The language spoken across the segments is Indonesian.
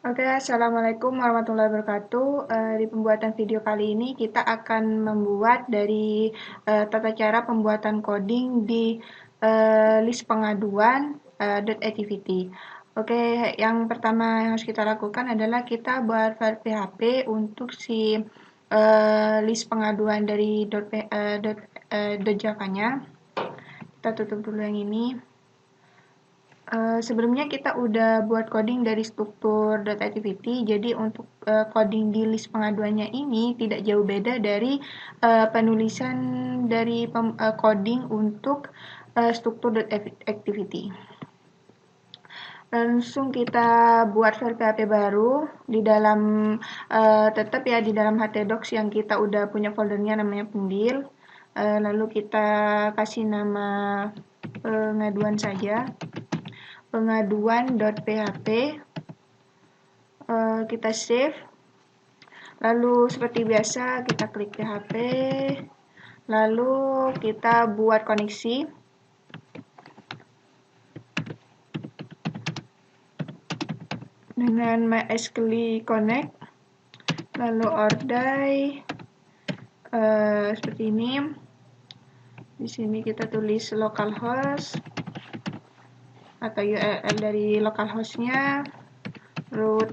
Oke, Assalamualaikum warahmatullahi wabarakatuh. Di pembuatan video kali ini kita akan membuat dari tata cara pembuatan coding di list pengaduan .activity. Oke, yang pertama yang harus kita lakukan adalah kita buat file PHP untuk si list pengaduan dari .java-nya. Kita tutup dulu yang ini. Sebelumnya kita udah buat coding dari struktur .activity, jadi untuk coding di list pengaduannya ini tidak jauh beda dari penulisan dari coding untuk struktur .activity. Langsung kita buat file PHP baru di dalam tetap ya di dalam htdocs yang kita udah punya foldernya namanya pendil. Lalu kita kasih nama pengaduan saja. Pengaduan.php, kita save, lalu seperti biasa kita klik PHP, lalu kita buat koneksi dengan MySQL Connect, lalu ordai seperti ini. Di sini kita tulis localhost atau URL dari localhostnya, root,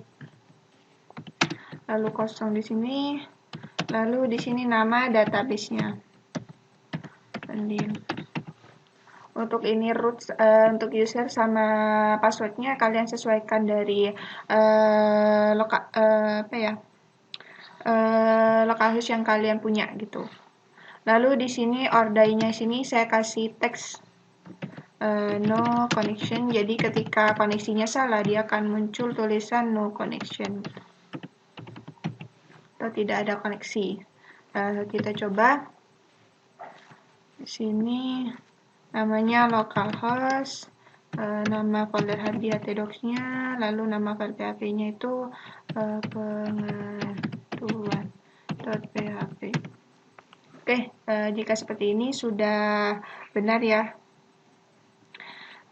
lalu kosong di sini, lalu di sini nama database-nya. Untuk ini root untuk user sama passwordnya kalian sesuaikan dari localhost yang kalian punya gitu. Lalu di sini ordainya sini saya kasih teks no connection, jadi ketika koneksinya salah dia akan muncul tulisan no connection atau tidak ada koneksi. Kita coba di sini namanya localhost, nama folder hard di htdocs-nya, lalu nama file PHP-nya itu pengaduan.php. Oke, jika seperti ini sudah benar ya.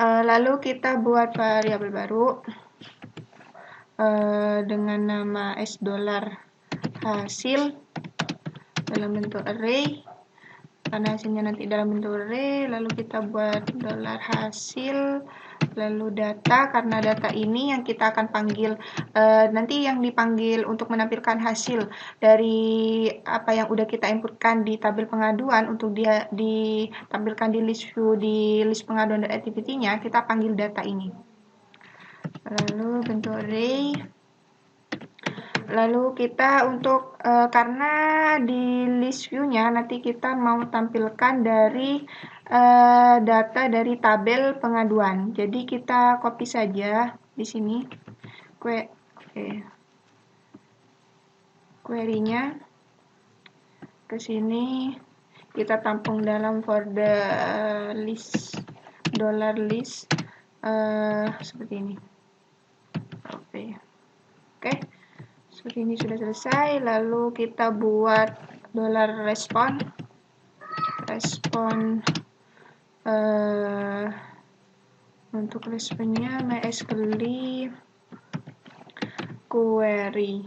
Lalu kita buat variabel baru dengan nama $hasil dalam bentuk array, karena hasilnya nanti dalam bentuk array. Lalu kita buat $hasil, lalu data, karena data ini yang kita akan panggil nanti yang dipanggil untuk menampilkan hasil dari apa yang udah kita inputkan di tabel pengaduan untuk dia ditampilkan di list view di list pengaduan dan activity-nya, kita panggil data ini. Lalu bentuk array. Lalu kita untuk karena di list view-nya nanti kita mau tampilkan dari data dari tabel pengaduan. Jadi kita copy saja di sini query-nya ke sini, kita tampung dalam folder list $list seperti ini. Oke. Seperti ini sudah selesai. Lalu kita buat $respond untuk responnya MySQL query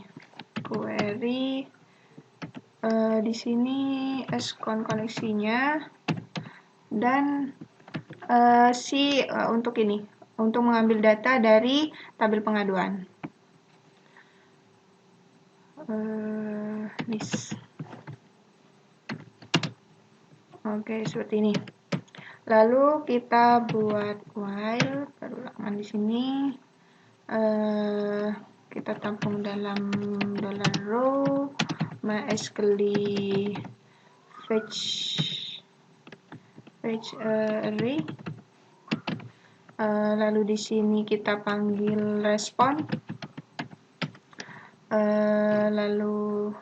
di sini skon koneksinya dan untuk ini untuk mengambil data dari tabel pengaduan. List. Oke, seperti ini. Lalu kita buat while perulangan di sini. Kita tampung dalam $row MySQL fetch array. Lalu di sini kita panggil respond. Lalu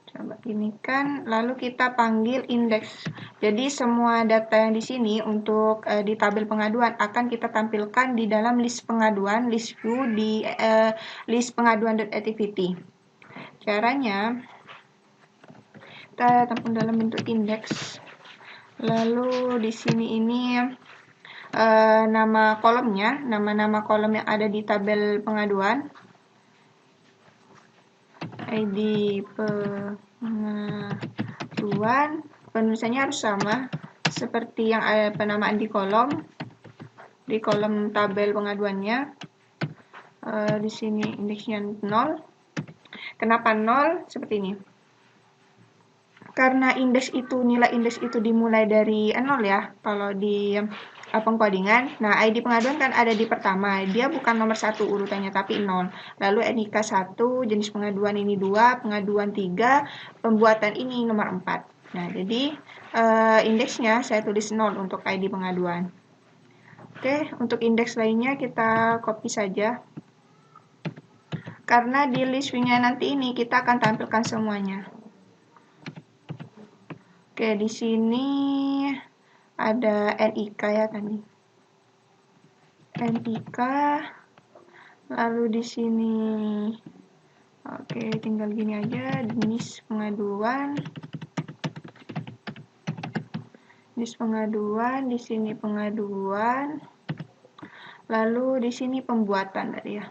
coba ini kan, lalu kita panggil index. Jadi semua data yang di sini untuk di tabel pengaduan akan kita tampilkan di dalam list pengaduan, list view di list pengaduan.activity. Caranya kita tampung dalam bentuk index. Lalu di sini ini nama kolomnya, nama-nama kolom yang ada di tabel pengaduan. ID pengaduan, penulisannya harus sama seperti yang ada penamaan di kolom tabel pengaduannya. Di sini indeksnya 0. Kenapa 0? Seperti ini. Karena nilai indeks itu dimulai dari 0 ya, kalau di pengkodingan. Nah, ID pengaduan kan ada di pertama, dia bukan nomor 1 urutannya, tapi 0. Lalu NIK 1, jenis pengaduan ini 2, pengaduan 3, pembuatan ini nomor 4. Nah, jadi indeksnya saya tulis 0 untuk ID pengaduan. Oke, untuk indeks lainnya kita copy saja. Karena di list view-nya nanti ini kita akan tampilkan semuanya. Oke, di sini ada NIK ya tadi. NIK, lalu di sini, oke, tinggal gini aja, jenis pengaduan, di sini pengaduan, lalu di sini pembuatan tadi ya.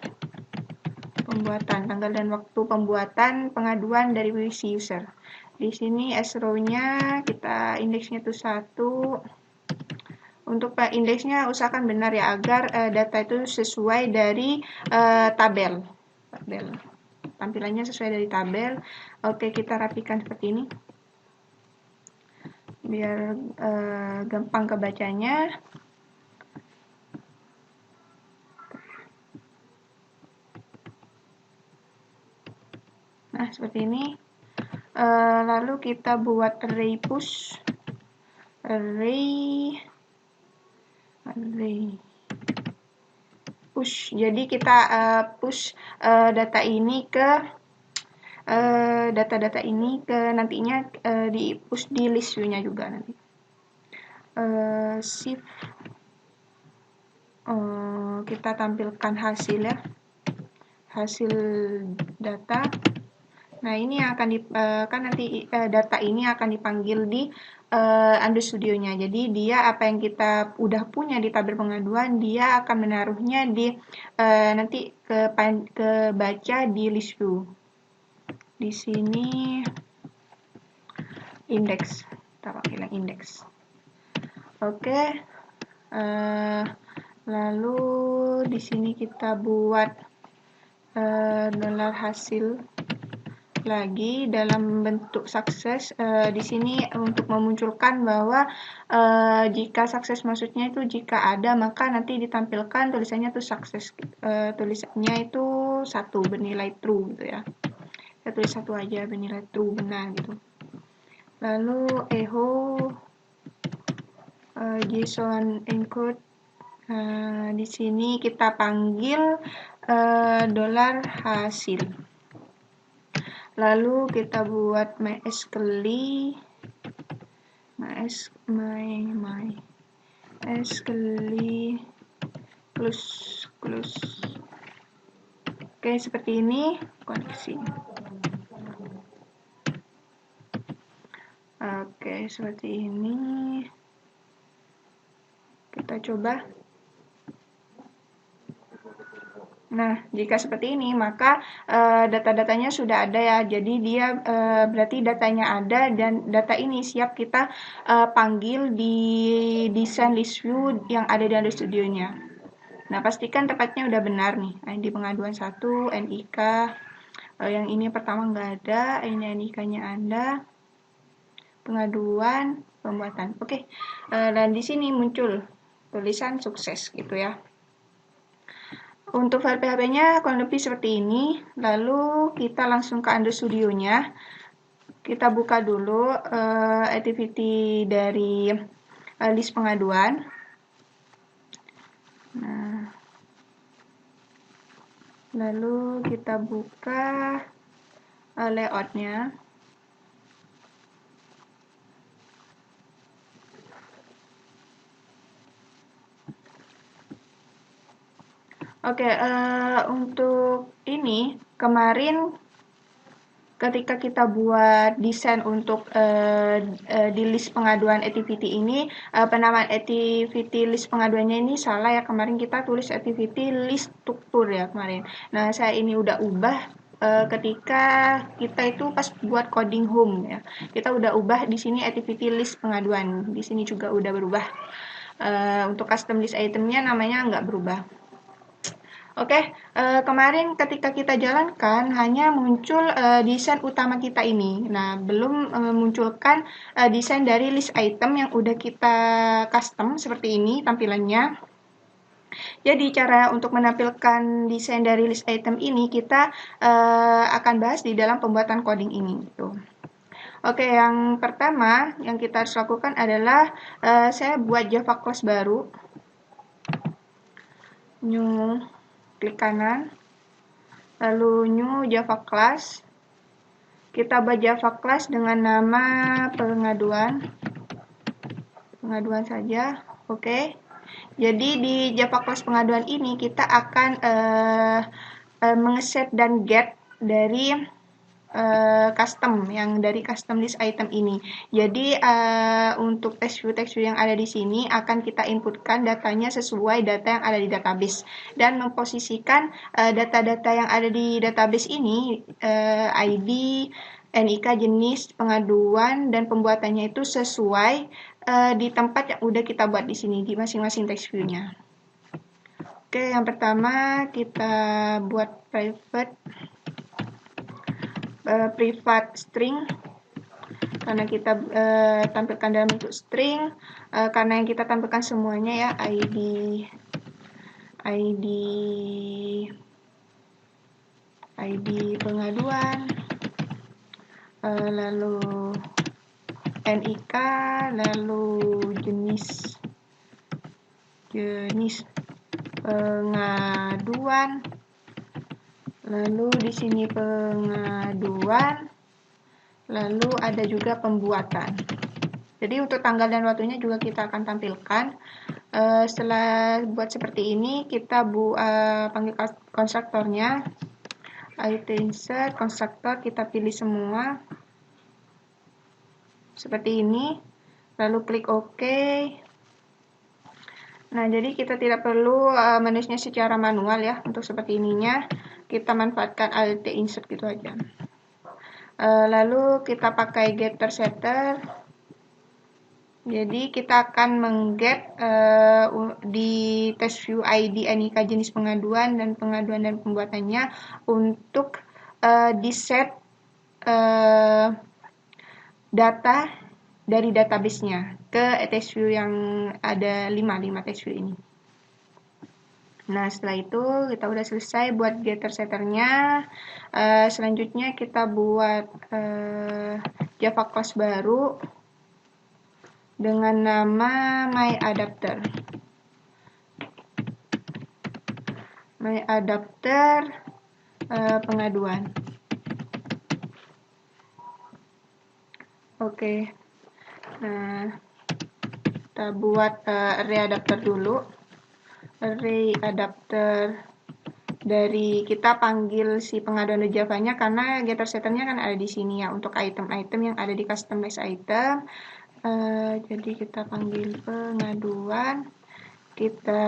Pembuatan, tanggal dan waktu pembuatan pengaduan dari si user. Di sini S-row-nya kita indeksnya itu 1. Untuk indeksnya usahakan benar ya, agar data itu sesuai dari tabel. Tampilannya sesuai dari tabel. Oke, kita rapikan seperti ini. Biar gampang kebacanya. Nah, seperti ini. Lalu kita buat array push. Array push. Jadi kita push data ini ke data-data ini ke nantinya di push di list view-nya juga nanti. Shift kita tampilkan hasil ya, hasil data. Nah, ini yang akan kan nanti data ini akan dipanggil di Android Studio-nya. Jadi dia apa yang kita udah punya di tabel pengaduan, dia akan menaruhnya di nanti ke baca di list view. Di sini indeks, kita pakai indeks. Oke. Lalu di sini kita buat dolar hasil lagi dalam bentuk sukses. Di sini untuk memunculkan bahwa jika sukses maksudnya itu jika ada, maka nanti ditampilkan tulisannya itu sukses. Tulisannya itu 1 bernilai true gitu ya. Saya tulis 1 aja bernilai true, benar gitu. Lalu echo JSON encode. Di sini kita panggil dolar hasil. Lalu kita buat MySQL close. Oke, seperti ini koneksi. Oke, seperti ini. Kita coba. Nah, jika seperti ini, maka data-datanya sudah ada ya. Jadi dia berarti datanya ada dan data ini siap kita panggil di desain list view yang ada di Android Studio-nya. Nah, pastikan tempatnya udah benar nih. ID pengaduan 1, NIK. Yang ini pertama nggak ada, ini NIK-nya ada. Pengaduan, pembuatan. Oke. Dan di sini muncul tulisan sukses gitu ya. Untuk file PHP-nya kurang lebih seperti ini. Lalu kita langsung ke Android Studio-nya. Kita buka dulu activity dari list pengaduan. Nah, lalu kita buka layout-nya. Oke, untuk ini kemarin ketika kita buat desain untuk di list pengaduan activity ini, penamaan activity list pengaduannya ini salah ya, kemarin kita tulis activity list struktur ya kemarin. Nah, saya ini udah ubah ketika kita itu pas buat coding home ya. Kita udah ubah di sini activity list pengaduan. Di sini juga udah berubah. Untuk custom list itemnya namanya nggak berubah. Oke, kemarin ketika kita jalankan hanya muncul desain utama kita ini. Nah, belum memunculkan desain dari list item yang udah kita custom seperti ini tampilannya. Jadi cara untuk menampilkan desain dari list item ini kita akan bahas di dalam pembuatan coding ini. Gitu. Oke, yang pertama yang kita harus lakukan adalah saya buat Java class baru. New, klik kanan, lalu new Java class. Kita buat Java class dengan nama pengaduan saja. Oke. Jadi di Java class pengaduan ini kita akan mengeset dan get dari custom yang dari custom list item ini. Jadi untuk text view yang ada di sini akan kita inputkan datanya sesuai data yang ada di database dan memposisikan data-data yang ada di database ini ID, NIK, jenis pengaduan dan pembuatannya itu sesuai di tempat yang udah kita buat di sini di masing-masing text view-nya. Oke, yang pertama kita buat private string karena kita tampilkan dalam bentuk string karena yang kita tampilkan semuanya ya ID pengaduan lalu NIK lalu jenis pengaduan. Lalu di sini pengaduan, lalu ada juga pembuatan. Jadi untuk tanggal dan waktunya juga kita akan tampilkan. Setelah buat seperti ini, kita panggil konstruktornya. Insert konstruktor, kita pilih semua. Seperti ini. Lalu klik OK. Nah, jadi kita tidak perlu menulisnya secara manual ya. Untuk seperti ininya, kita manfaatkan alt insert gitu aja. Lalu kita pakai getter setter. Jadi kita akan mengget di text view ID, NIK, jenis pengaduan dan pembuatannya untuk di-set data dari database-nya ke text view yang ada 5 text view ini. Nah, setelah itu kita udah selesai buat getter setternya. Selanjutnya kita buat Java class baru dengan nama myAdapter. myAdapter pengaduan. Oke. Nah, kita buat array adapter dulu. Array adapter dari kita panggil si pengaduan di Java-nya karena getter setternya kan ada di sini ya untuk item-item yang ada di custom list item. Jadi kita panggil pengaduan, kita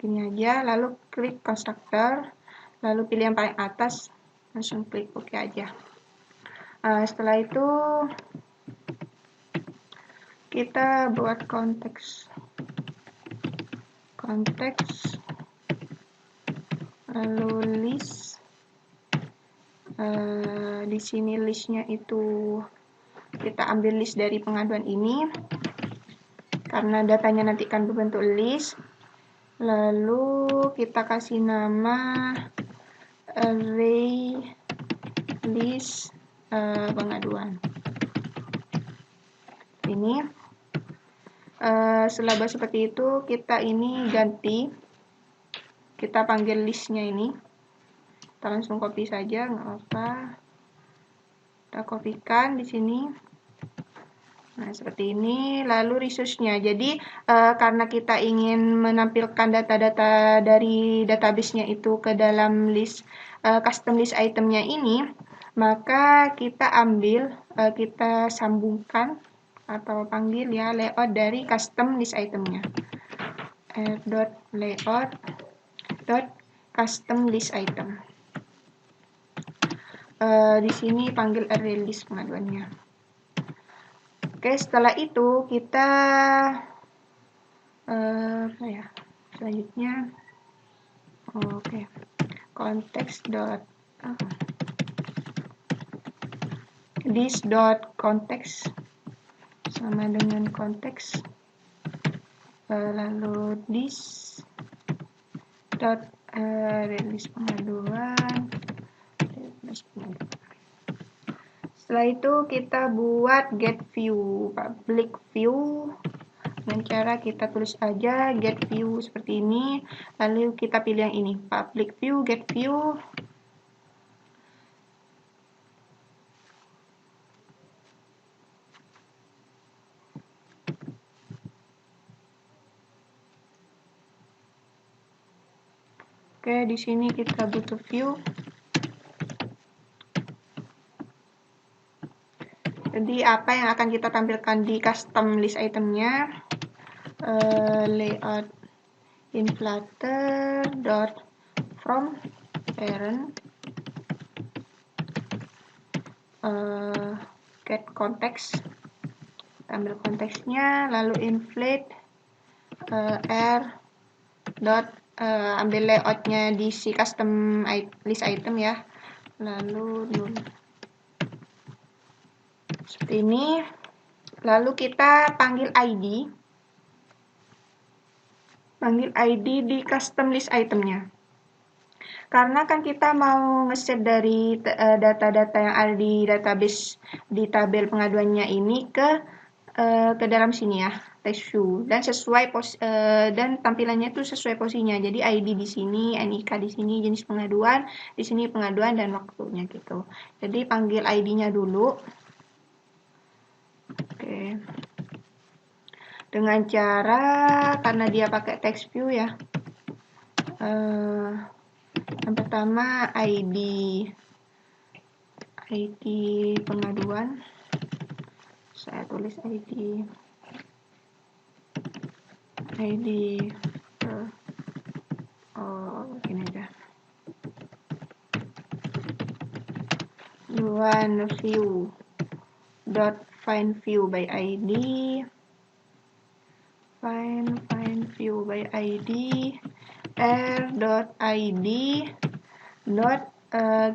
ini aja, lalu klik konstruktor, lalu pilih yang paling atas, langsung klik OK aja. Setelah itu kita buat konteks lalu list. Di sini listnya itu kita ambil list dari pengaduan ini karena datanya nanti akan berbentuk list. Lalu kita kasih nama array list pengaduan. Ini setelah seperti itu kita ini ganti, kita panggil listnya ini, kita langsung copy saja, nggak apa, kita kopikan di sini. Nah, seperti ini. Lalu resource-nya. Jadi karena kita ingin menampilkan data-data dari database-nya itu ke dalam list custom list item-nya ini, maka kita ambil, kita sambungkan atau panggil ya layout dari custom list itemnya. Layout custom list item. Di sini panggil array list pengaduannya. Oke, setelah itu kita apa ya? Selanjutnya, oke, this.context sama dengan konteks, lalu this dot release pengaduan. Setelah itu kita buat get view, public view, dengan cara kita tulis aja get view seperti ini, lalu kita pilih yang ini, public view, get view. Oke, di sini kita butuh view. Jadi apa yang akan kita tampilkan di custom list itemnya, layout in Flutter dot from parent get context, ambil konteksnya, lalu inflate r dot ambil layoutnya di si custom list item ya, lalu null seperti ini. Lalu kita panggil ID di custom list itemnya, karena kan kita mau ngeset dari data-data yang ada di database di tabel pengaduannya ini ke dalam sini ya, text view, dan sesuai dan tampilannya itu sesuai posisinya. Jadi ID di sini, NIK di sini, jenis pengaduan, di sini pengaduan dan waktunya gitu. Jadi panggil ID-nya dulu. Oke. Dengan cara, karena dia pakai text view ya, yang pertama ID pengaduan, saya tulis ID ini aja, one view dot find view by ID, find view by ID, r.id dot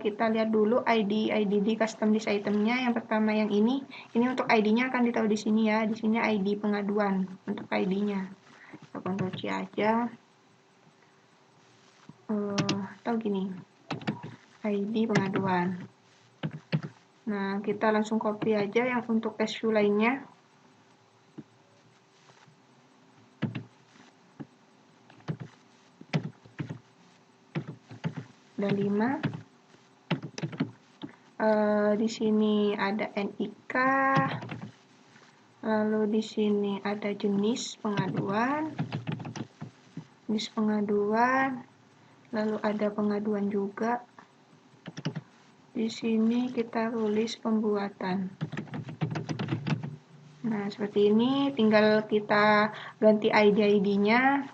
kita lihat dulu ID di custom list itemnya. Yang pertama yang ini untuk ID-nya akan ditaruh di sini ya. Di sini ID pengaduan untuk ID-nya. Kita Ctrl C aja. Atau gini, ID pengaduan. Nah, kita langsung copy aja yang untuk text view lainnya. Ada 5. Di sini ada NIK, lalu di sini ada jenis pengaduan, lalu ada pengaduan juga. Di sini kita tulis pembuatan. Nah, seperti ini, tinggal kita ganti ID-nya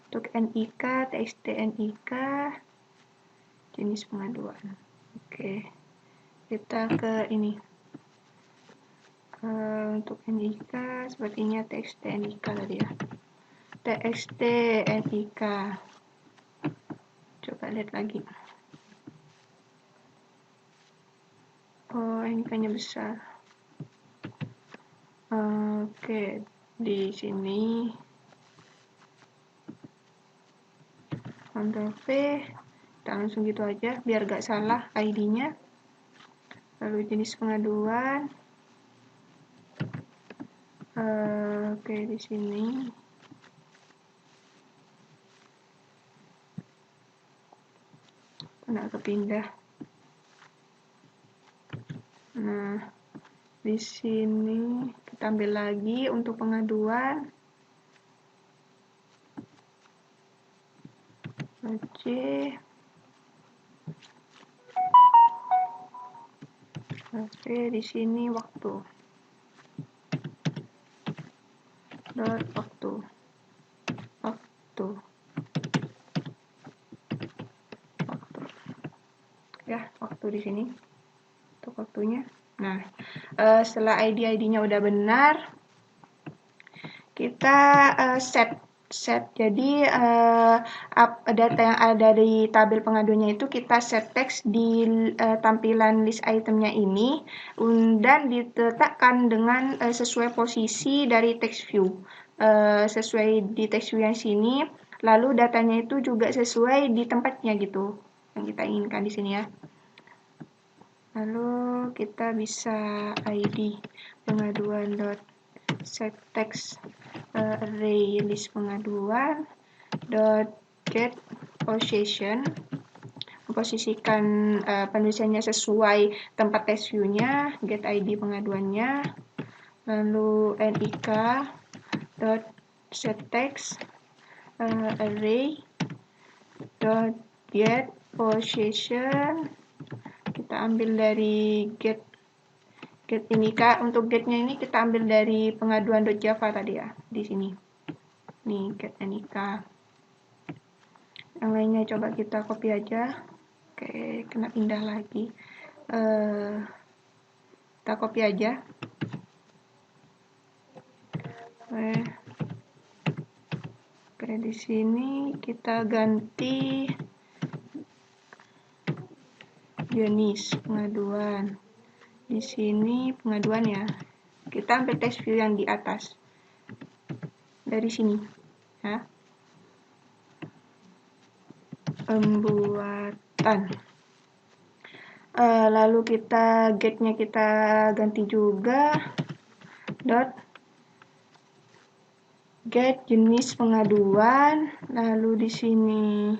untuk NIK, TXT NIK, jenis pengaduan. Oke, kita ke ini. Untuk NIK, sepertinya TXT NIK tadi ya. TXT NIK. Coba lihat lagi. Oh, NIK-nya besar. Oke, di sini Ctrl V, kita langsung gitu aja biar gak salah ID-nya. Lalu jenis pengaduan. Oke, di sini nggak kepindah. Nah, di sini kita ambil lagi untuk pengaduan. Oke. Oke, di sini waktu. Dot waktu. Waktu. Waktu. Ya, waktu di sini. Untuk waktunya. Nah, setelah ID-nya udah benar, kita set. Jadi data yang ada di tabel pengaduannya itu kita set teks di tampilan list itemnya ini dan diletakkan dengan sesuai posisi dari text view. Sesuai di text view yang sini, lalu datanya itu juga sesuai di tempatnya gitu yang kita inginkan di sini ya. Lalu kita bisa ID pengaduan set text array list pengaduan get position, memposisikan penulisannya sesuai tempat text view-nya, get ID pengaduannya, lalu nik set text array get position, kita ambil dari get ini Kak, untuk getnya ini kita ambil dari pengaduan .java tadi ya, di sini. Nih, get nik. Yang lainnya coba kita copy aja. Oke, kena pindah lagi. Kita copy aja. Oke, di sini kita ganti jenis pengaduan. Di sini pengaduan ya. Kita ambil text view yang di atas. Dari sini. Ya. Pembuatan. Lalu kita getnya kita ganti juga. Get jenis pengaduan. Lalu di sini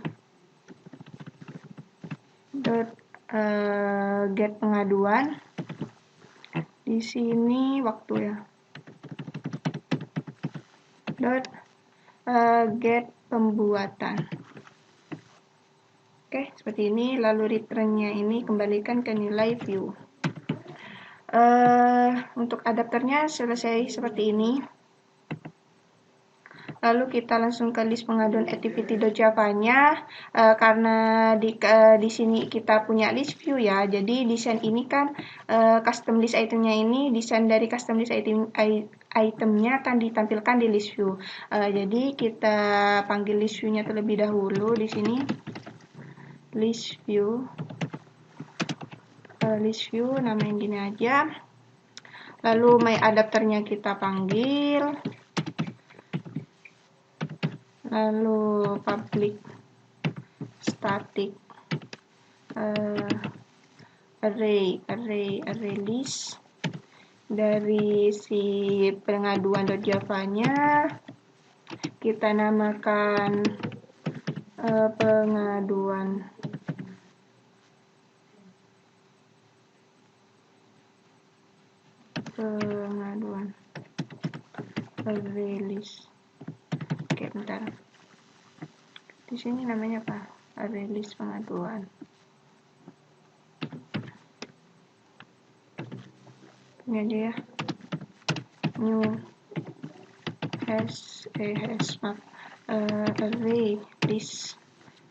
get pengaduan. Di sini waktu ya. Get pembuatan. Oke, seperti ini. Lalu return-nya ini kembalikan ke nilai view. Untuk adapternya selesai seperti ini. Lalu kita langsung ke list pengaduan activity.java-nya. Karena di sini kita punya list view ya. Jadi desain ini kan custom list itemnya ini, desain dari custom list itemnya akan ditampilkan di list view. Jadi kita panggil list view-nya terlebih dahulu di sini. List view. List view namain gini aja. Lalu my adapternya kita panggil. Lalu public static array list. Dari si pengaduan.java-nya kita namakan pengaduan array list. Oke, bentar. Di sini namanya apa? Array list pengaduan. Ini aja ya. New array list.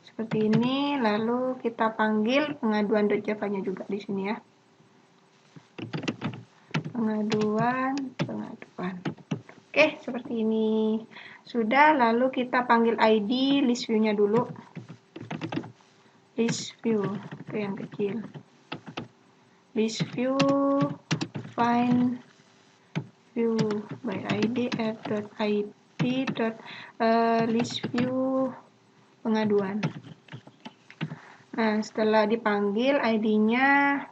Seperti ini. Lalu kita panggil pengaduan.java-nya juga di sini ya. Pengaduan. Oke, seperti ini. Sudah, lalu kita panggil ID list view-nya dulu. List view, itu yang kecil. List view, find view by ID list view pengaduan. Nah, setelah dipanggil ID-nya,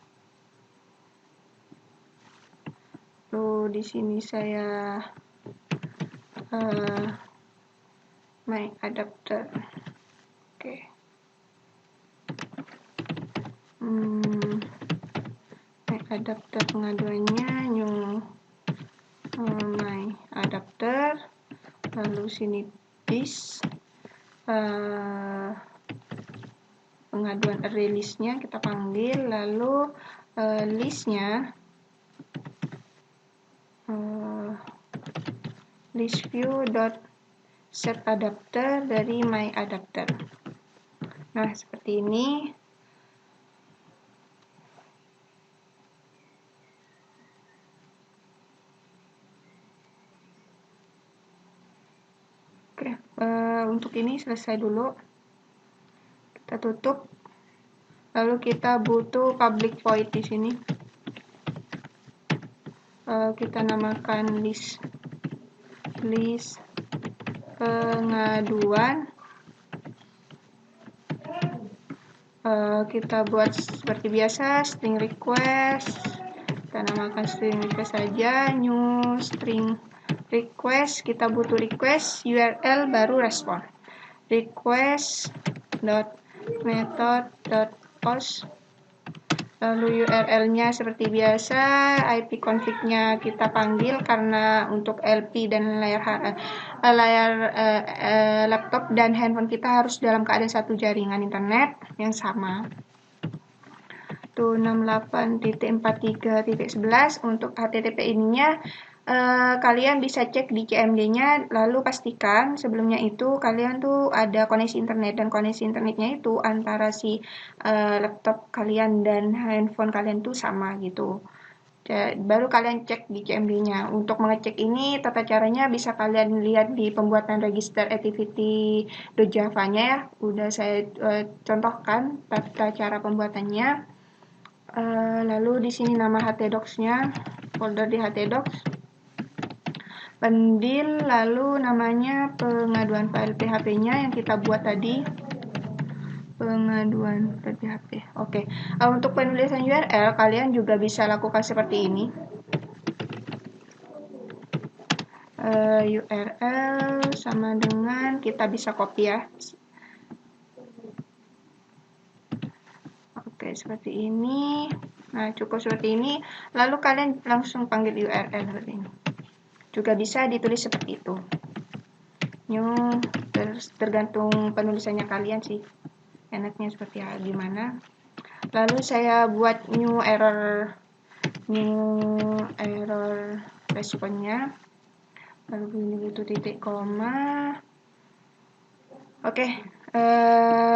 lalu di sini saya my adapter. Oke. My adapter pengaduannya new my adapter. Lalu sini this pengaduan array list-nya kita panggil. Lalu listnya list view dot set adapter dari my adapter. Nah, seperti ini. Oke, untuk ini selesai dulu. Kita tutup. Lalu kita butuh public void di sini. Kita namakan list pengaduan. Kita buat seperti biasa string request. Kita namakan string request saja, new string request. Kita butuh request URL baru respon. Request dot method dot post. Lalu URL-nya seperti biasa, IP config-nya kita panggil karena untuk LP dan layar laptop dan handphone kita harus dalam keadaan satu jaringan internet yang sama. Itu 68.43.11. Untuk HTTP ininya kalian bisa cek di CMD-nya, lalu pastikan sebelumnya itu kalian tuh ada koneksi internet, dan koneksi internetnya itu antara si laptop kalian dan handphone kalian tuh sama gitu. Baru kalian cek di CMD-nya. Untuk mengecek ini tata caranya bisa kalian lihat di pembuatan register activity.java-nya ya. Udah saya contohkan tata cara pembuatannya. Lalu di sini nama htdocs-nya, folder di htdocs. Pendil, lalu namanya pengaduan file PHP-nya yang kita buat tadi. Pengaduan file PHP. Oke. Untuk penulisan URL kalian juga bisa lakukan seperti ini. URL sama dengan kita bisa copy ya. Oke, seperti ini. Nah, cukup seperti ini. Lalu kalian langsung panggil URL seperti ini. Juga bisa ditulis seperti itu. New, tergantung penulisannya kalian sih. Enaknya seperti gimana. Lalu saya buat new error responnya. Lalu begini gitu titik koma. Oke,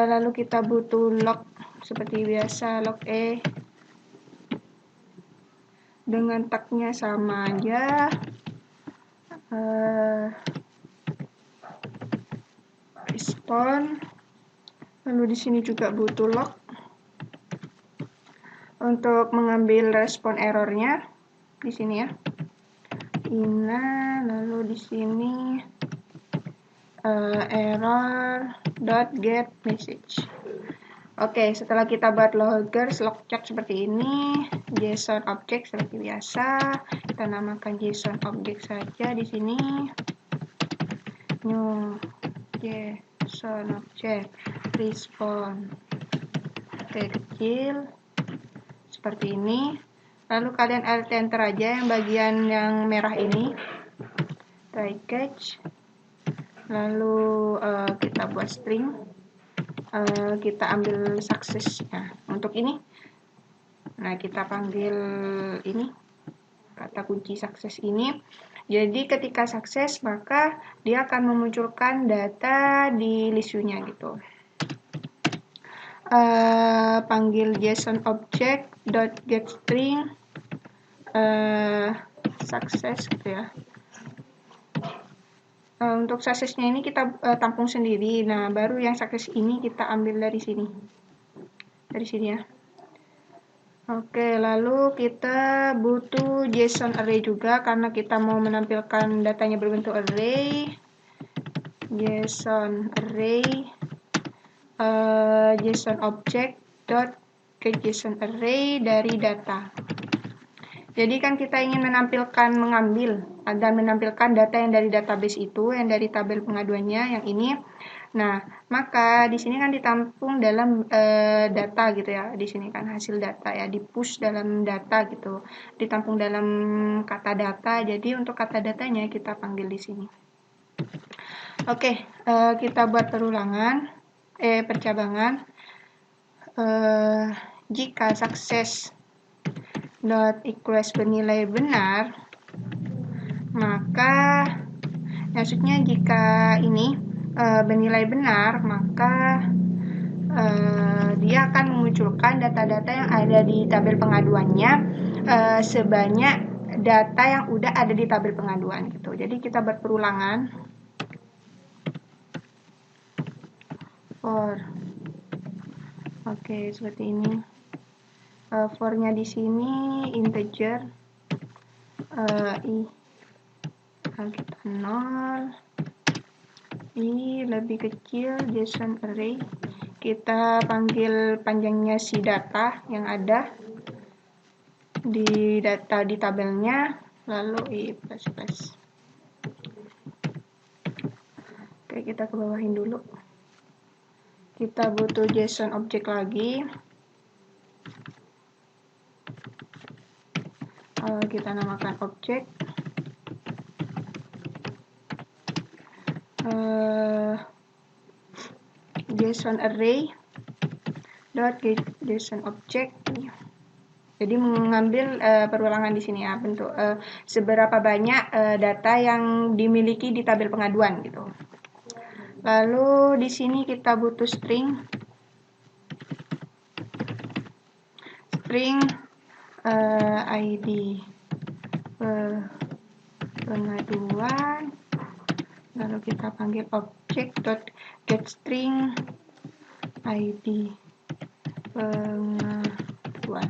lalu kita butuh log seperti biasa, log E. Dengan tagnya sama aja. Respon. Lalu di sini juga butuh log untuk mengambil respon errornya di sini ya. Ina, lalu di sini error.get message. Oke, setelah kita buat loggers, logcheck seperti ini, JSON object seperti biasa, kita namakan JSON object saja di sini. New JSON object respond. Oke, kecil seperti ini. Lalu kalian alt enter aja yang bagian yang merah ini, try catch. Lalu kita buat string, kita ambil success-nya untuk ini. Nah, kita panggil ini kata kunci sukses ini. Jadi ketika sukses maka dia akan memunculkan data di list view-nya gitu. Panggil JSON object .get string success gitu ya. Untuk success-nya ini kita tampung sendiri. Nah, baru yang success ini kita ambil dari sini. Dari sini ya. Oke, lalu kita butuh JSON array juga karena kita mau menampilkan datanya berbentuk array. JSON array JSON object dot get JSON array dari data. Jadi kan kita ingin mengambil dan menampilkan data yang dari database itu, yang dari tabel pengaduannya yang ini. Nah, maka di sini kan ditampung dalam data gitu ya. Di sini kan hasil data ya, di-push dalam data gitu. Ditampung dalam kata data. Jadi untuk kata datanya kita panggil di sini. Oke, kita buat percabangan. Jika sukses dot equals bernilai benar, maka maksudnya jika ini bernilai benar, maka dia akan memunculkan data-data yang ada di tabel pengaduannya sebanyak data yang udah ada di tabel pengaduan gitu. Jadi kita buat perulangan for. Oke, seperti ini. For-nya di sini integer i kita 0, i lebih kecil JSON array. Kita panggil panjangnya si data yang ada di data di tabelnya, lalu i plus plus. Oke, kita ke bawahin dulu. Kita butuh JSON object lagi. Kita namakan objek. JSON array dot JSON object. Jadi mengambil perulangan di sini ya, bentuk seberapa banyak data yang dimiliki di tabel pengaduan gitu. Lalu di sini kita butuh string ID pengaduan, lalu kita panggil object.getString ID pengaduan.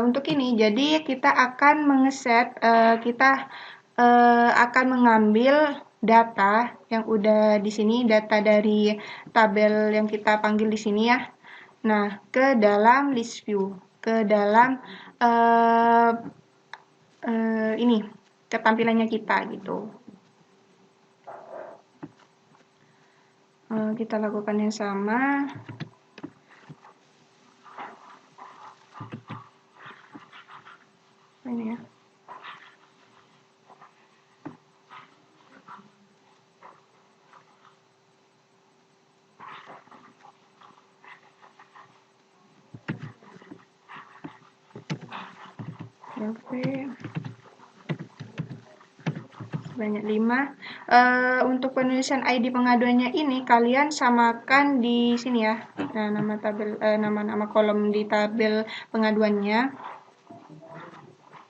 Untuk ini, jadi kita akan mengeset, kita akan mengambil data yang udah di sini, data dari tabel yang kita panggil di sini ya. Nah, ke dalam list view, ke dalam ini ketampilannya kita gitu. Kita lakukan yang sama. Ini ya. Oke. Sebanyak 5. Untuk penulisan ID pengaduannya ini kalian samakan di sini ya. Nah, nama tabel nama-nama kolom di tabel pengaduannya.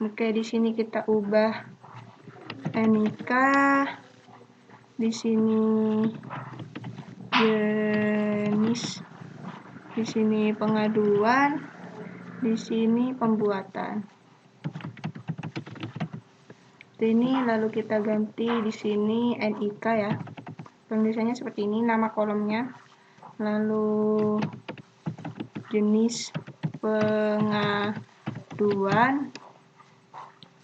Oke, di sini kita ubah NIK. Di sini jenis, di sini pengaduan, di sini pembuatan. Ini lalu kita ganti di sini NIK ya. Penulisannya seperti ini, nama kolomnya. Lalu jenis pengaduan.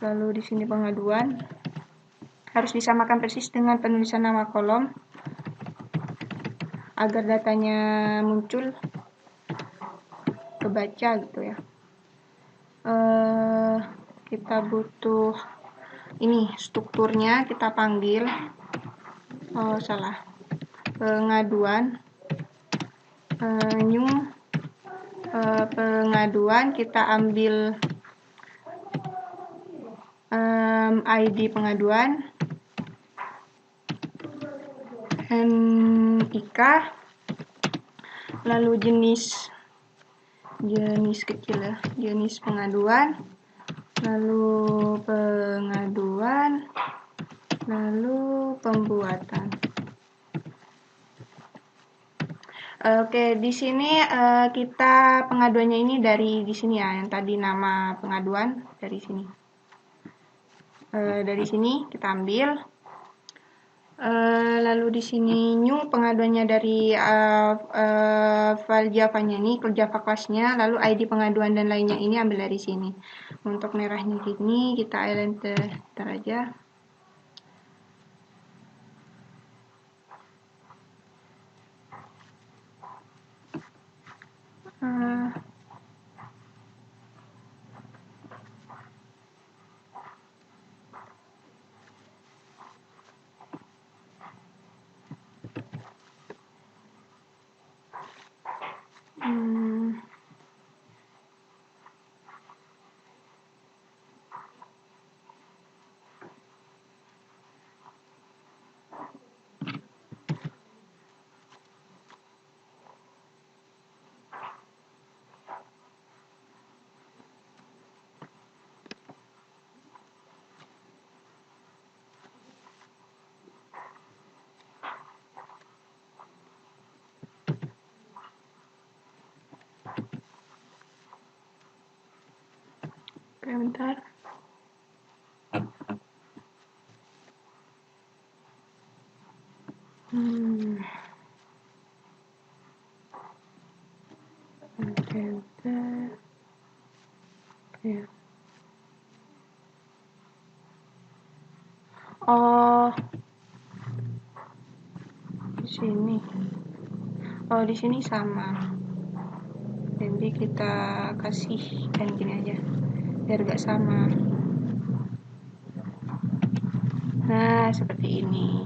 Lalu di sini pengaduan. Harus disamakan persis dengan penulisan nama kolom agar datanya muncul kebaca gitu ya. Kita butuh ini strukturnya, kita panggil pengaduan new pengaduan, kita ambil ID pengaduan NIK, lalu jenis kecil ya, jenis pengaduan, lalu pengaduan, lalu pembuatan. Oke, di sini kita pengaduannya ini dari di sini ya, yang tadi nama pengaduan dari sini. Dari sini kita ambil. Lalu di sini new pengaduannya dari file Java-nya ini, Java class-nya, lalu ID pengaduan dan lainnya ini ambil dari sini. Untuk merahnya gini, kita enter aja. Oke, bentar. Oke, bentar. Oke. Oh, di sini. Oh, di sini sama. Jadi kita kasih gini aja, biar gak sama. Nah, seperti ini.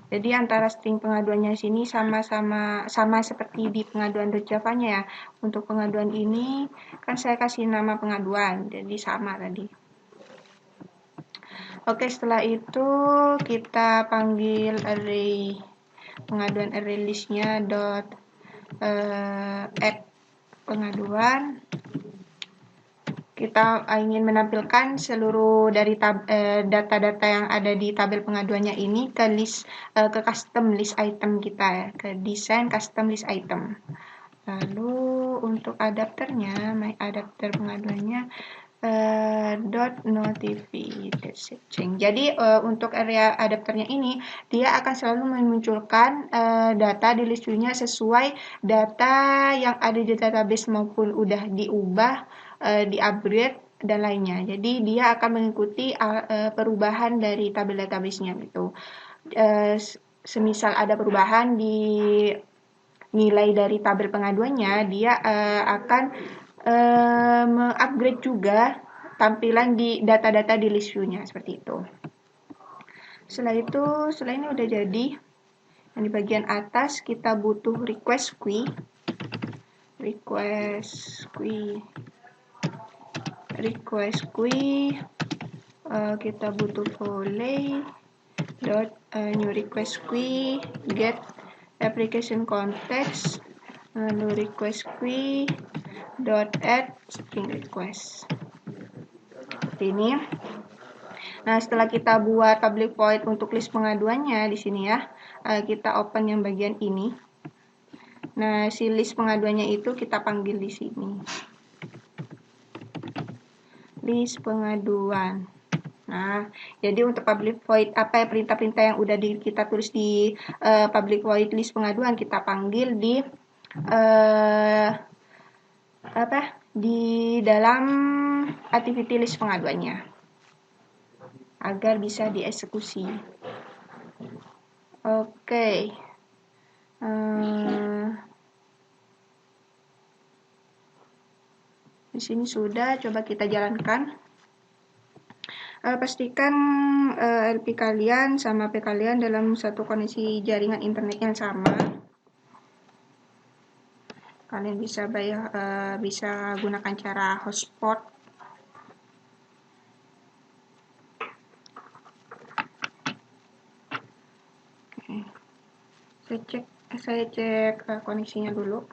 Jadi antara string pengaduannya sini sama seperti di pengaduan .java-nya ya. Untuk pengaduan ini kan saya kasih nama pengaduan, jadi sama tadi. Oke, setelah itu kita panggil array pengaduan array listnya add pengaduan. Kita ingin menampilkan seluruh dari data-data yang ada di tabel pengaduannya ini ke custom list item kita ya, ke desain custom list item. Lalu untuk adapternya, my adapter pengaduannya .notify.setChange. Jadi untuk area adapternya ini dia akan selalu memunculkan data di list view-nya sesuai data yang ada di database maupun udah diubah, di-upgrade dan lainnya. Jadi dia akan mengikuti perubahan dari tabel database-nya gitu. Semisal ada perubahan di nilai dari tabel pengaduannya, dia akan mengupgrade juga tampilan di data-data di list view-nya seperti itu. Setelah ini udah jadi. Yang di bagian atas kita butuh request queue. Kita butuh volley new request queue get application context, lalu request queue add string request. Seperti ini. Nah, setelah kita buat public void untuk list pengaduannya di sini ya, kita open yang bagian ini. Nah, si list pengaduannya itu kita panggil di sini. List pengaduan. Nah, jadi untuk public void perintah-perintah yang udah kita tulis di public void list pengaduan kita panggil di di dalam activity list pengaduannya agar bisa dieksekusi. Oke. Di sini sudah, coba kita jalankan. Pastikan LP kalian sama HP kalian dalam satu koneksi jaringan internet yang sama. Kalian bisa gunakan cara hotspot. Oke. Saya cek koneksinya dulu.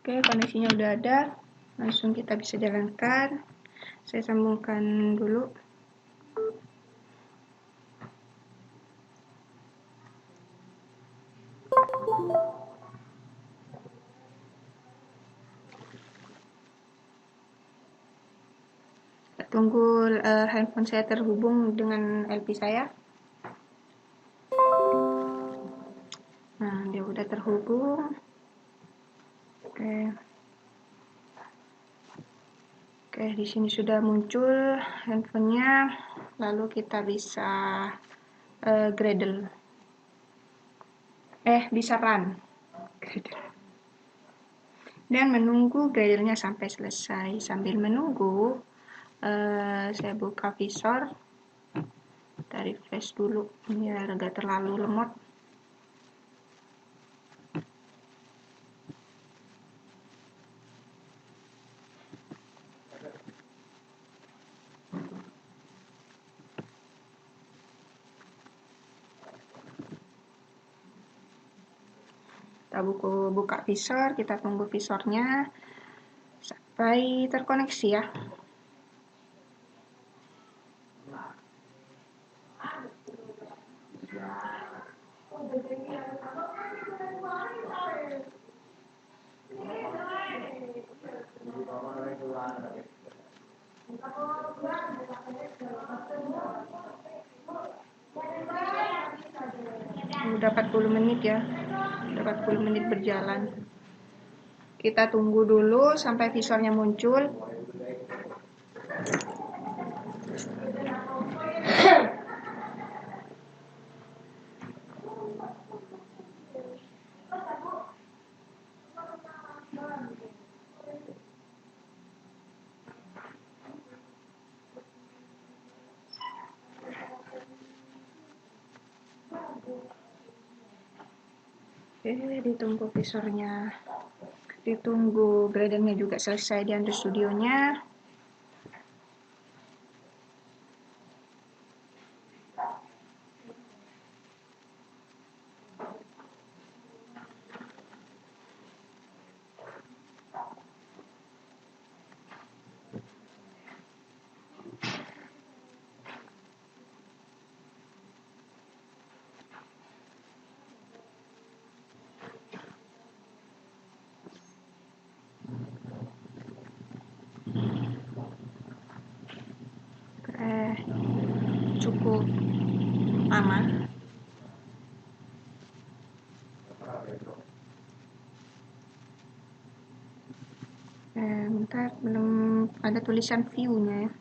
Oke, koneksinya udah ada. Langsung kita bisa jalankan. Saya sambungkan dulu. Tunggu handphone saya terhubung dengan LP saya. Nah, dia udah terhubung. Oke, di sini sudah muncul handphonenya. Lalu kita bisa Gradle. Bisa run. Dan menunggu Gradle-nya sampai selesai. Sambil menunggu, saya buka visor. Kita refresh dulu biar agak terlalu lemot. Kita buka visor, kita tunggu visornya sampai terkoneksi ya. Udah 40 menit ya. Udah 40 menit berjalan. Kita tunggu dulu sampai visornya muncul. Ditunggu visornya, ditunggu gradernya juga selesai di Android Studionya. Cukup lama. Bentar, belum ada tulisan view-nya ya.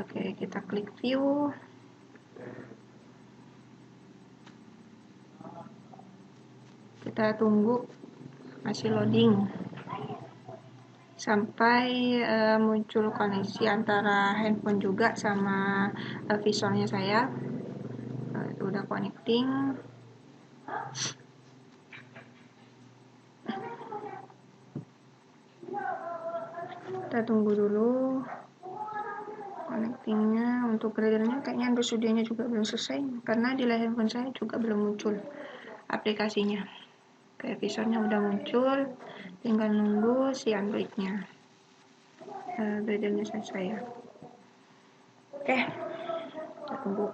Oke, kita klik view. Kita tunggu masih loading sampai muncul koneksi antara handphone juga sama visornya saya. Itu udah connecting. Kita tunggu dulu connectingnya. Untuk gradernya kayaknya Android Studio-nya juga belum selesai karena di handphone saya juga belum muncul aplikasinya. Kayak visornya udah muncul, tinggal nunggu si Android-nya. Gradernya selesai ya. Oke, kita tunggu.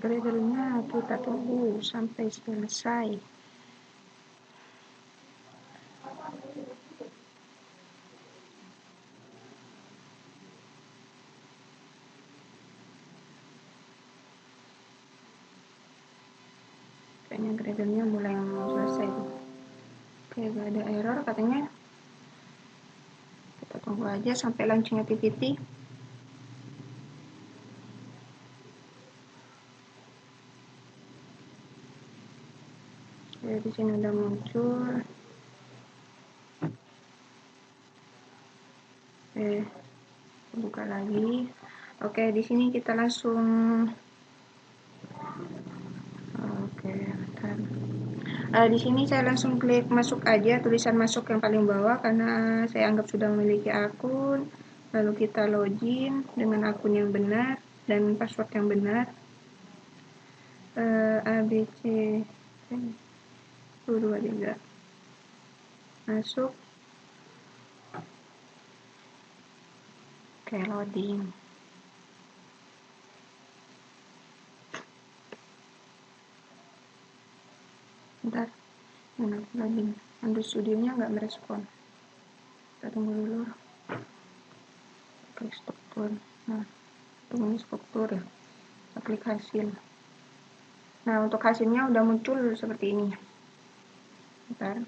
Gradernya kita tunggu sampai selesai. Kayaknya gradernya mulai selesai. Oke, gak ada error katanya. Kita tunggu aja sampai launching activity. Di sini udah muncul. Buka lagi. Oke, di sini kita langsung. Oke, bentar. Di sini saya langsung klik masuk aja, tulisan masuk yang paling bawah karena saya anggap sudah memiliki akun. Lalu kita login dengan akun yang benar dan password yang benar. ABC 123 masuk. Oke, loading. Bentar, loading. Android Studio-nya nggak merespon. Kita tunggu dulu. Klik struktur. Nah, tunggu struktur ya. Kita klik hasil. Nah, untuk hasilnya udah muncul seperti ini. Bentar.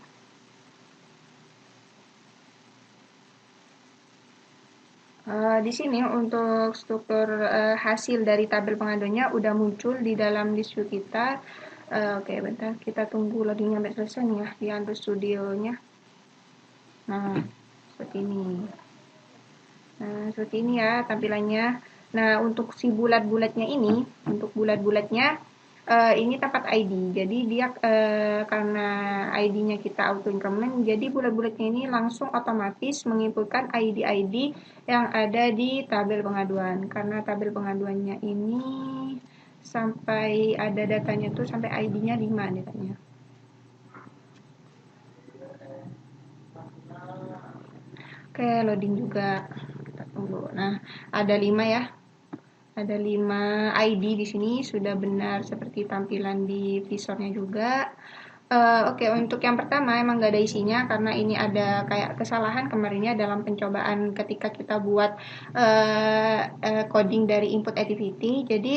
Di sini untuk struktur hasil dari tabel pengaduannya udah muncul di dalam list view kita. Oke, bentar, kita tunggu loadingnya sampai selesai nih ya di Android Studio-nya. Nah, seperti ini. Nah, seperti ini ya tampilannya. Nah, untuk si bulat-bulatnya ini, untuk bulat-bulatnya ini tempat ID. Jadi dia karena ID-nya kita auto increment, jadi bulat-bulatnya ini langsung otomatis menginputkan ID-ID yang ada di tabel pengaduan. Karena tabel pengaduannya ini sampai ada datanya tuh sampai ID-nya 5 datanya. Oke, loading juga. Kita tunggu. Nah, ada 5 ya. Ada 5 ID di sini sudah benar seperti tampilan di visornya juga. Oke, untuk yang pertama emang nggak ada isinya karena ini ada kayak kesalahan kemarinnya dalam pencobaan ketika kita buat coding dari input activity. Jadi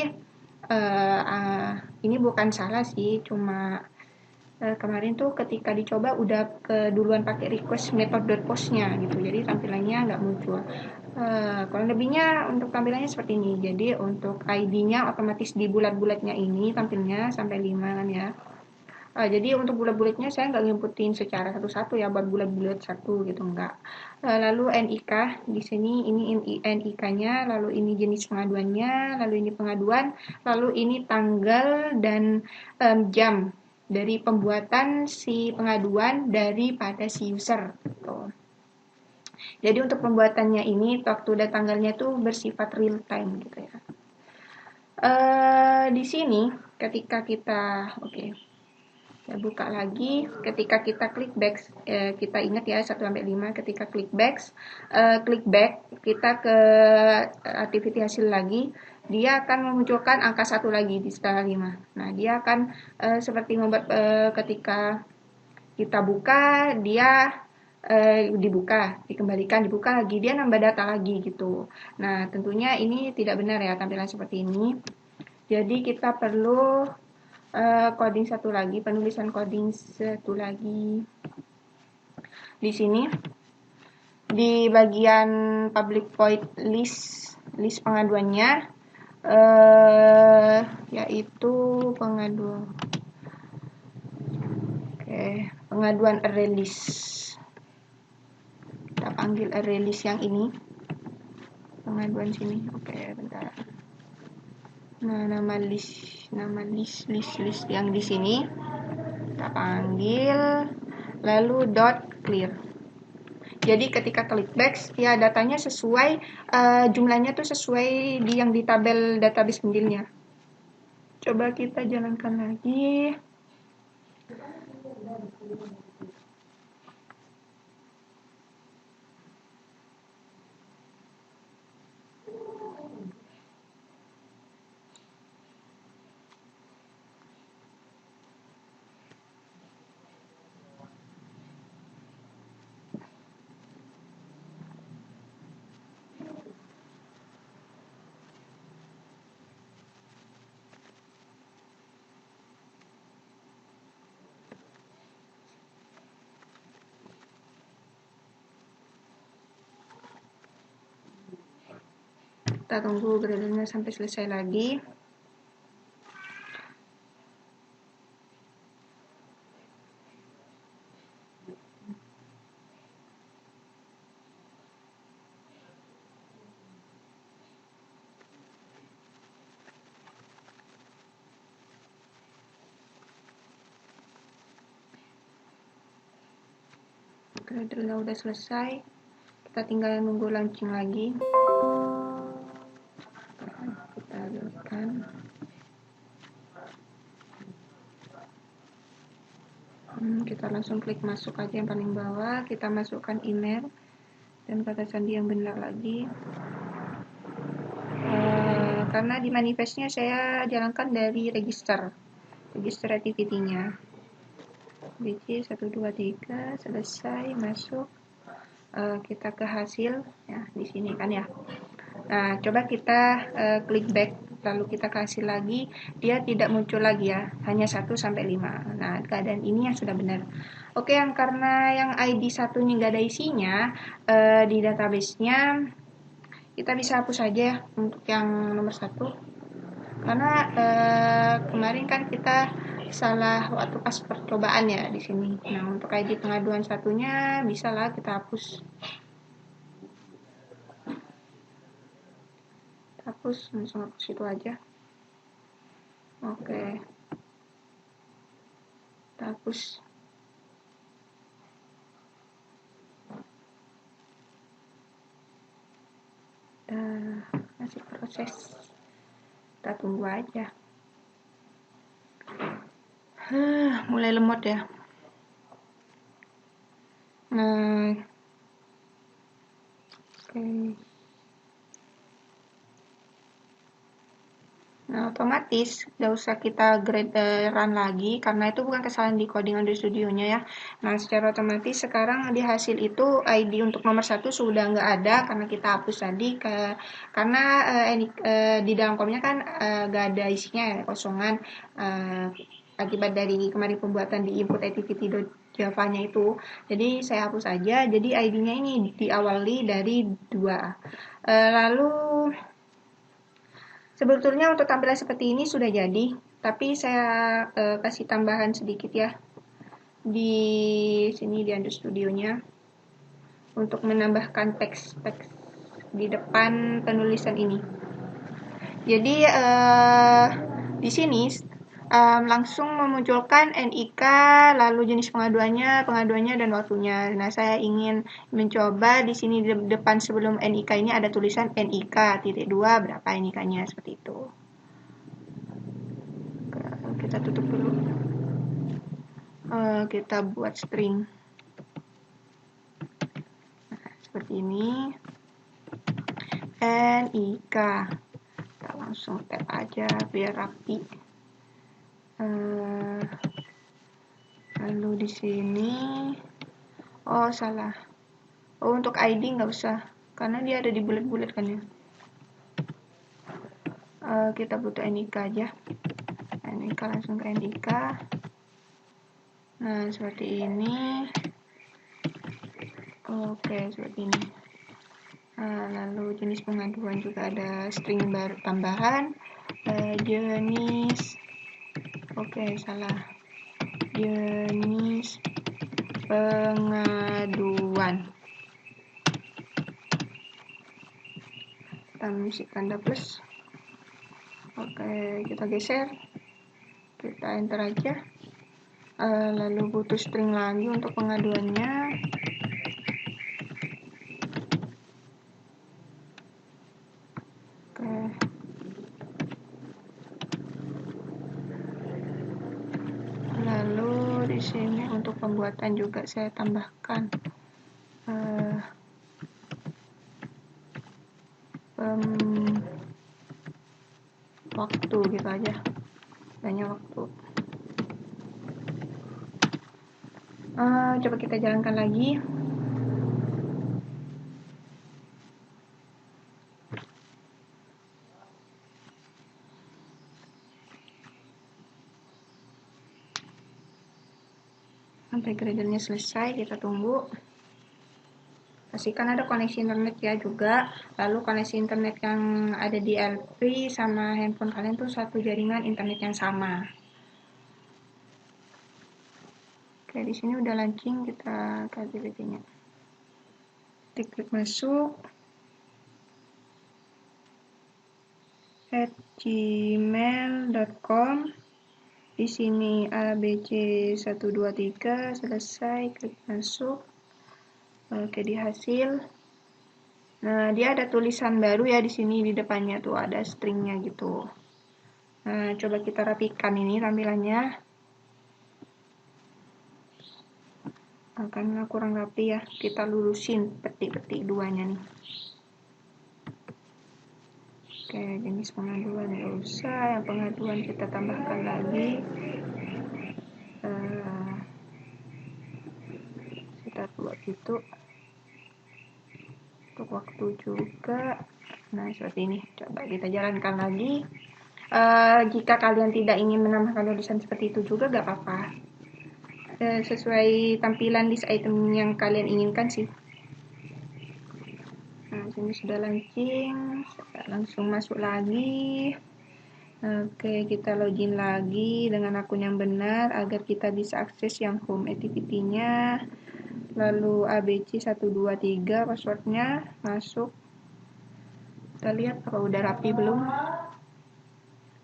ini bukan salah sih, cuma kemarin tuh ketika dicoba udah keduluan pakai request method.postnya gitu, jadi tampilannya nggak muncul. Kurang lebihnya untuk tampilannya seperti ini. Jadi untuk ID-nya otomatis di bulat-bulatnya ini tampilnya sampai 5 kan ya. Jadi untuk bulat-bulatnya saya nggak ngikutin secara satu-satu ya, buat bulat-bulat satu gitu enggak. Lalu NIK di sini ini NIK-nya, lalu ini jenis pengaduannya, lalu ini pengaduan, lalu ini tanggal dan jam dari pembuatan si pengaduan daripada si user gitu. Jadi untuk pembuatannya ini waktu dan tanggalnya tuh bersifat real time gitu ya. Di sini ketika kita saya buka lagi, ketika kita klik back, kita ingat ya 1 sampai 5, ketika klik back, kita ke activity hasil lagi, dia akan memunculkan angka 1 lagi di setelah 5. Nah, dia akan seperti membuat ketika kita buka, dia dibuka, dikembalikan, dibuka lagi, dia nambah data lagi gitu. Nah, tentunya ini tidak benar ya tampilan seperti ini. Jadi kita perlu coding satu lagi, penulisan coding satu lagi. Di sini di bagian public void list pengaduannya yaitu pengaduan array list. Kita panggil array list yang ini. Pengaduan sini. Bentar. Nah, nama list yang di sini kita panggil lalu .clear. Jadi ketika klik back, ya datanya sesuai jumlahnya tuh sesuai yang di tabel database penjilnya. Coba kita jalankan lagi. Kita tunggu gradenya sampai selesai lagi. Gradernya udah selesai. Kita tinggal nunggu launching lagi. Kita lihatkan. Kita langsung klik masuk aja yang paling bawah. Kita masukkan email dan kata sandi yang benar lagi. Karena di manifestnya saya jalankan dari register activity-nya. BC 123 selesai, masuk. Kita ke hasil ya di sini kan ya. Nah, coba kita klik back lalu kita ke hasil lagi, dia tidak muncul lagi ya, hanya 1 sampai 5. Nah, keadaan ini yang sudah benar. Oke, yang karena yang ID satunya nggak ada isinya di database-nya, kita bisa hapus aja ya untuk yang nomor 1. Karena kemarin kan kita salah waktu pas percobaan ya di sini. Nah, untuk ID pengaduan satunya bisa lah kita hapus. Langsung hapus itu aja. Oke. Kita hapus. Masih proses. Kita tunggu aja. Mulai lemot ya. Nah, oke. Nah, otomatis gak usah kita run lagi karena itu bukan kesalahan di coding Android Studio-nya ya. Nah, secara otomatis sekarang di hasil itu ID untuk nomor 1 sudah nggak ada karena kita hapus tadi karena di dalam komnya kan nggak ada isinya, kosongan akibat dari kemarin pembuatan di input activity.java-nya itu. Jadi saya hapus aja. Jadi ID-nya ini diawali dari 2. Lalu sebetulnya untuk tampilan seperti ini sudah jadi, tapi saya kasih tambahan sedikit ya di sini di Android Studio-nya untuk menambahkan teks-teks di depan penulisan ini. Jadi di sini langsung memunculkan NIK, lalu jenis pengaduannya dan waktunya. Nah, saya ingin mencoba di sini di depan sebelum NIK ini ada tulisan NIK titik 2 berapa NIK-nya seperti itu. Kita tutup dulu. Kita buat string. Nah, seperti ini. NIK. Kita langsung tab aja biar rapi. Lalu di sini, oh salah. Oh, untuk ID nggak usah, karena dia ada di bulat-bulat kan ya. Kita butuh NIK aja. NIK langsung ke NIK. Nah, seperti ini. Oke, seperti ini. Lalu jenis pengaduan juga ada string baru tambahan. Jenis, oke salah. Jenis pengaduan. Kita isi tanda plus. Oke, kita geser. Kita enter aja. Lalu butuh string lagi untuk pengaduannya. Oke. Lalu di sini untuk pembuatan juga saya tambahkan waktu gitu aja, banyak waktu. Coba kita jalankan lagi. Sampai gradle-nya selesai, kita tunggu. Pastikan ada koneksi internet ya juga. Lalu koneksi internet yang ada di LP sama handphone kalian tuh satu jaringan internet yang sama. Oke, di sini udah launching, kita ke activity-nya. Klik masuk. @gmail.com. Di sini ABC123 selesai, klik masuk. Oke, di hasil. Nah, dia ada tulisan baru ya di sini di depannya tuh ada stringnya gitu. Nah, coba kita rapikan ini tampilannya. Karena kurang rapi ya, kita lurusin petik-petik duanya nih. Oke, jenis pengaduan nggak usah, yang pengaduan kita tambahkan lagi. Kita buat gitu. Untuk waktu juga. Nah, seperti ini. Coba kita jalankan lagi. Jika kalian tidak ingin menambahkan tulisan seperti itu juga gak apa-apa. Sesuai tampilan list item yang kalian inginkan sih. Nah, sini sudah launching. Saya langsung masuk lagi. Oke, kita login lagi dengan akun yang benar agar kita bisa akses yang home activity-nya. Lalu ABC123 passwordnya masuk. Kita lihat apa udah rapi belum.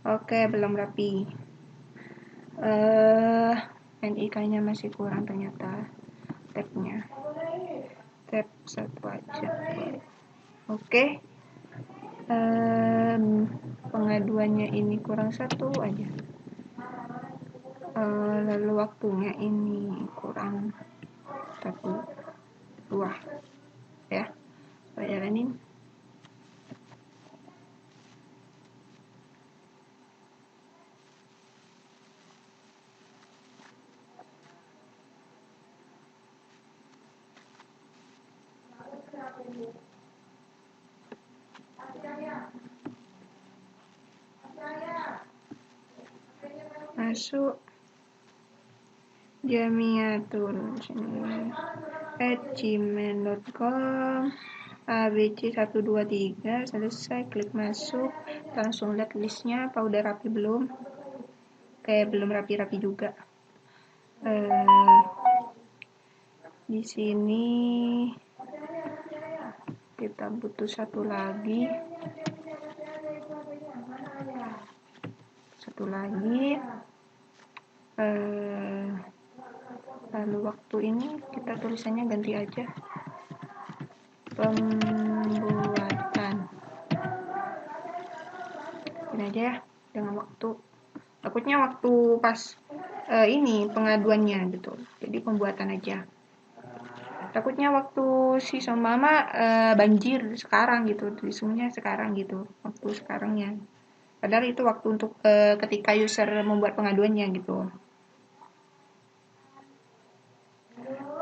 Oke, belum rapi. NIK-nya masih kurang ternyata tabnya. Tab 1 aja. Oke. Pengaduannya ini kurang 1 aja. Lalu waktunya ini kurang 1, 2 ya. Kita jalanin. Masuk jamiatul@gmail.com ABC123, selesai, klik masuk. Kita langsung lihat listnya apa udah rapi belum. Kayak belum rapi-rapi juga. Di sini kita butuh satu lagi. Lalu waktu ini kita tulisannya ganti aja, pembuatan. Ini aja ya, dengan waktu. Takutnya waktu pas ini pengaduannya gitu, jadi pembuatan aja. Takutnya waktu si sama mama banjir sekarang gitu, tulisannya sekarang gitu, waktu sekarangnya. Padahal itu waktu untuk ketika user membuat pengaduannya gitu.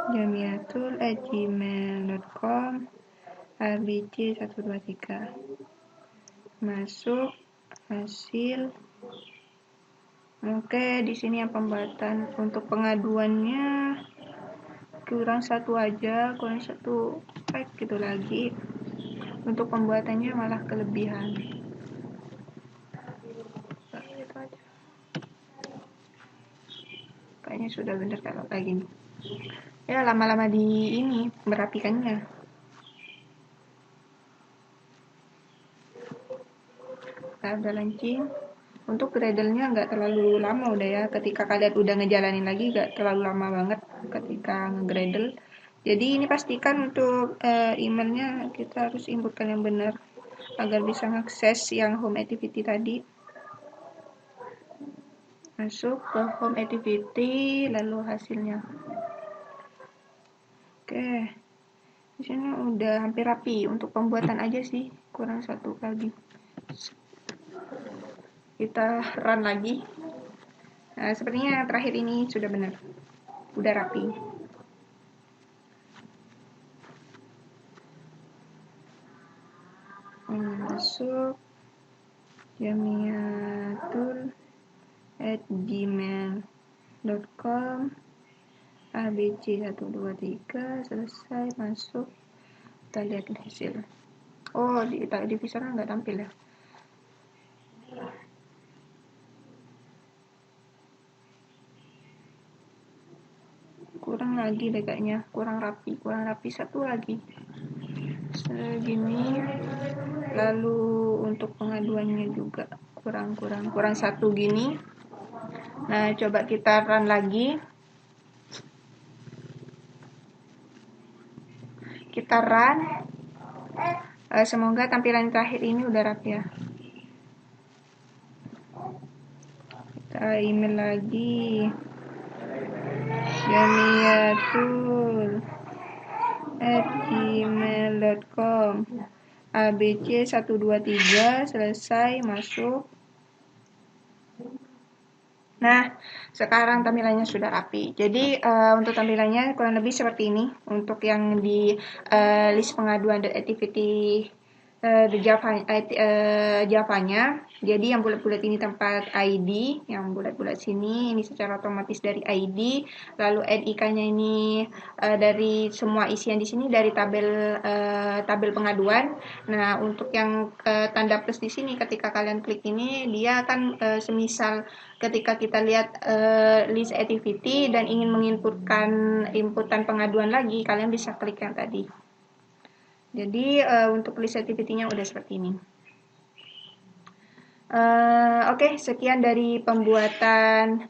jamiatul@gmail.com ABC123, masuk hasil. Oke, di sini yang pembuatan untuk pengaduannya kurang 1 aja, kurang 1 gitu lagi. Untuk pembuatannya malah kelebihan. Itu aja. Kayaknya sudah benar kalau kayak gini. Ya lama-lama di ini merapikannya. Nah, udah launching. Untuk Gradle-nya nggak terlalu lama udah ya. Ketika kalian udah ngejalanin lagi nggak terlalu lama banget ketika nge-Gradle. Jadi ini pastikan untuk emailnya kita harus inputkan yang benar agar bisa mengakses yang home activity tadi. Masuk ke home activity lalu hasilnya. Oke. Di sini udah hampir rapi. Untuk pembuatan aja sih kurang 1 lagi. Kita run lagi. Nah, sepertinya terakhir ini sudah benar. Udah rapi. Masuk jamiatul@gmail.com ABC123, selesai, masuk. Kita lihat hasil. Oh, di visornya nggak tampil ya. Kurang lagi deh kayaknya, kurang rapi 1 lagi. Segini. Lalu untuk pengaduannya juga kurang 1 gini. Nah, coba kita run lagi. Kita run. Semoga tampilan terakhir ini udah rapi ya. Kita email lagi. jamiatul@gmail.com ABC123, selesai, masuk. Nah, sekarang tampilannya sudah rapi. Jadi untuk tampilannya kurang lebih seperti ini. Untuk yang di list pengaduan dan activity di Java-nya. Jadi yang bulat-bulat ini tempat ID, yang bulat-bulat sini ini secara otomatis dari ID. Lalu NIK-nya ini dari semua isian di sini dari tabel pengaduan. Nah, untuk yang tanda plus di sini ketika kalian klik ini dia akan semisal ketika kita lihat list activity dan ingin menginputkan inputan pengaduan lagi, kalian bisa klik yang tadi. Jadi untuk list activity-nya udah seperti ini. Oke, sekian dari pembuatan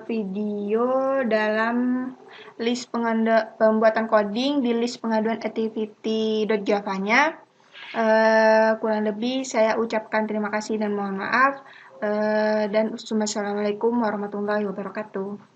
video dalam list pembuatan coding di list pengaduan activity.java-nya. Kurang lebih saya ucapkan terima kasih dan mohon maaf. Dan wassalamualaikum warahmatullahi wabarakatuh.